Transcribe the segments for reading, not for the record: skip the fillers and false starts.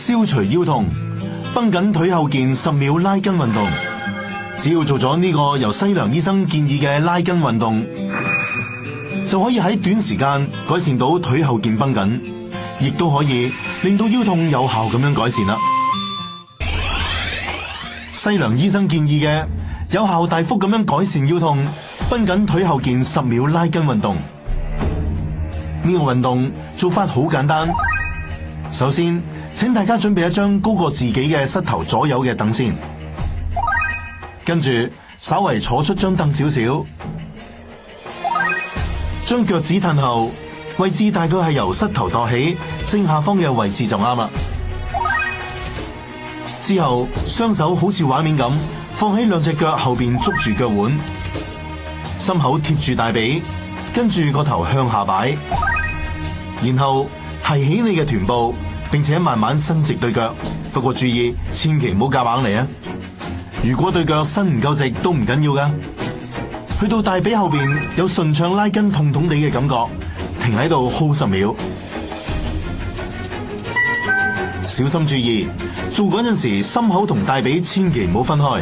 消除腰痛，繃緊腿後腱10秒拉筋運動。只要做咗呢個由西良醫生建議嘅拉筋運動，就可以喺短時間改善到腿後腱繃緊，亦都可以令到腰痛有效咁樣改善啦。西良醫生建議嘅有效大幅咁樣改善腰痛、繃緊腿後腱10秒拉筋運動。呢個運動做法好簡單，首先請大家準備一張高過自己嘅膝頭左右嘅凳先，跟住稍為坐出張凳少少，將腳趾褪後，位置大概係由膝頭度起正下方嘅位置就啱啦。之後雙手好似畫面咁放喺兩隻腳後邊捉住腳腕，心口貼住大髀，跟住個頭向下擺，然後提起你嘅臀部，並且慢慢伸直對腳。不過注意，千祈唔好夾硬嚟啊！如果對腳伸唔夠直都唔緊要噶。去到大髀後邊有順暢拉筋痛痛地嘅感覺，停喺度 hold 10秒。小心注意，做嗰陣時心口同大髀千祈唔好分開，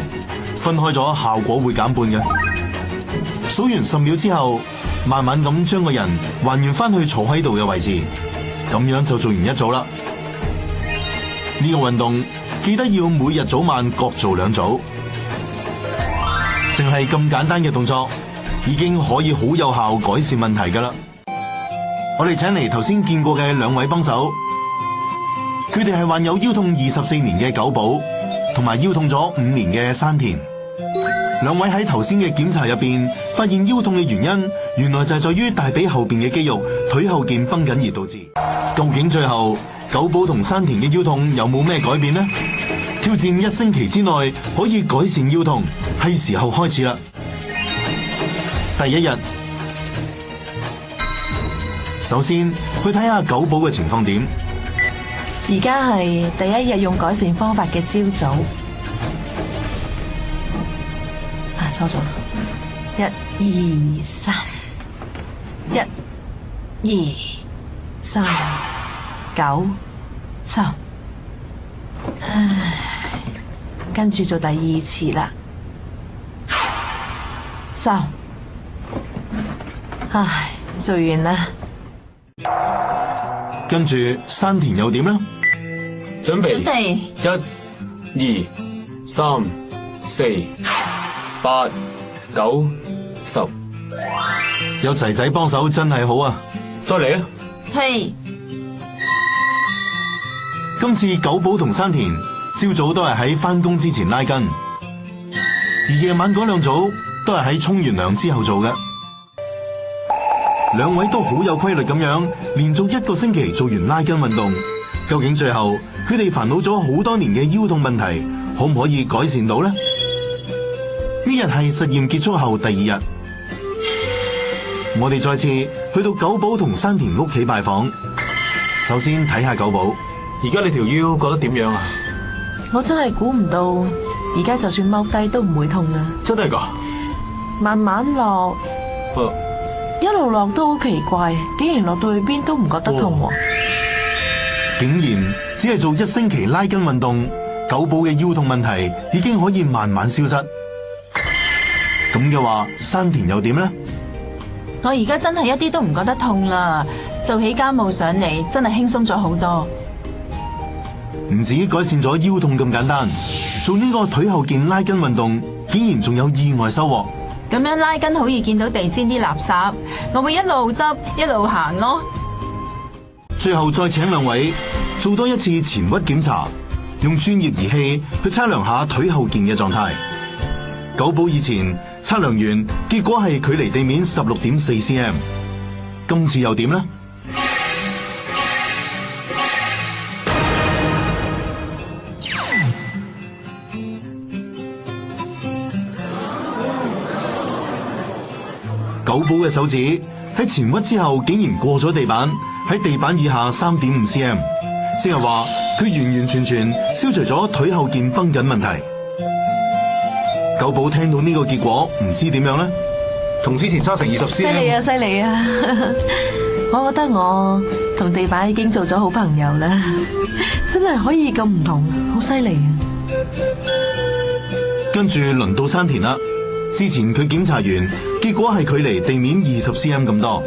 分開咗效果會減半嘅。數完10秒之後，慢慢咁將個人還原翻去坐喺度嘅位置，咁樣就做完一組啦。呢個運動記得要每日早晚各做2組，淨係咁簡單嘅動作已經可以好有效改善問題噶啦。我哋請嚟頭先見過嘅2位幫手，佢哋係患有腰痛24年嘅九寶，同埋腰痛咗5年嘅山田。2位喺頭先嘅檢查入邊發現腰痛嘅原因，原來就係在於大髀後邊嘅肌肉、腿後腱繃緊而導致。究竟最後九寶同山田嘅腰痛有冇咩改變呢？挑戰1星期之內可以改善腰痛，係時候開始啦。第1日，首先去睇下九寶嘅情況點。而家係第1日用改善方法嘅朝早。錯咗，1、2、3，1、2、3、9、10。跟住做第2次啦，10。做完啦。跟住山田又點呢？準備1、2、3、4、8、9、10。有仔仔幫手真係好啊！再嚟啊！係。今次九寶同山田朝早都係喺返工之前拉筋，而夜晚嗰2組都係喺沖完涼之後做嘅。2位都好有規律咁樣，連續1個星期做完拉筋運動。究竟最後佢哋煩惱咗好多年嘅腰痛問題，可唔可以改善到呢？呢日係實驗結束後第2日，我哋再次去到九寶同山田屋企拜訪。首先睇下九寶，而家你條腰覺得點樣啊？我真係估唔到，而家就算踎低都唔會痛啊！真係㗎？慢慢落，一路落都好奇怪，竟然落到去邊都唔覺得痛喎。竟然只係做1星期拉筋運動，九寶嘅腰痛問題已經可以慢慢消失。咁嘅話，山田又點呢？我而家真係一啲都唔覺得痛啦，做起家務上嚟真係輕鬆咗好多。唔止改善咗腰痛咁簡單，做呢個腿後腱拉筋運動，竟然仲有意外收穫。咁樣拉筋好易見到地先啲垃圾，我會一路執一路行咯。最後再請2位做多1次前屈檢查，用專業儀器去測量下腿後腱嘅狀態。九寶以前測量完，結果係距離地面16.4 cm， 今次又點呢？九寶嘅手指喺前屈之後竟然過咗地板，喺地板以下3.5 cm， 即係話佢完完全全消除咗腿後腱繃緊問題。九寶聽到呢個結果唔知點樣呢？同之前差成20 cm。犀利啊！犀利啊！我覺得我同地板已經做咗好朋友啦，真係可以咁唔同，好犀利啊！跟住輪到山田啦，之前佢檢查完，結果係距離地面20 cm 咁多。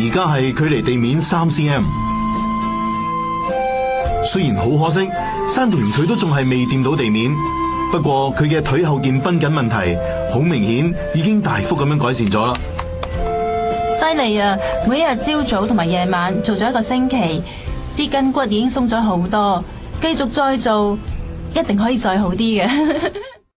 而家係距離地面3 cm。雖然好可惜，山田佢都仲係未掂到地面，不過佢嘅腿後腱繃緊問題，好明顯已經大幅咁樣改善咗啦。犀利啊！每一日朝早同埋夜晚做咗1個星期，啲筋骨已經鬆咗好多，繼續再做，一定可以再好啲嘅。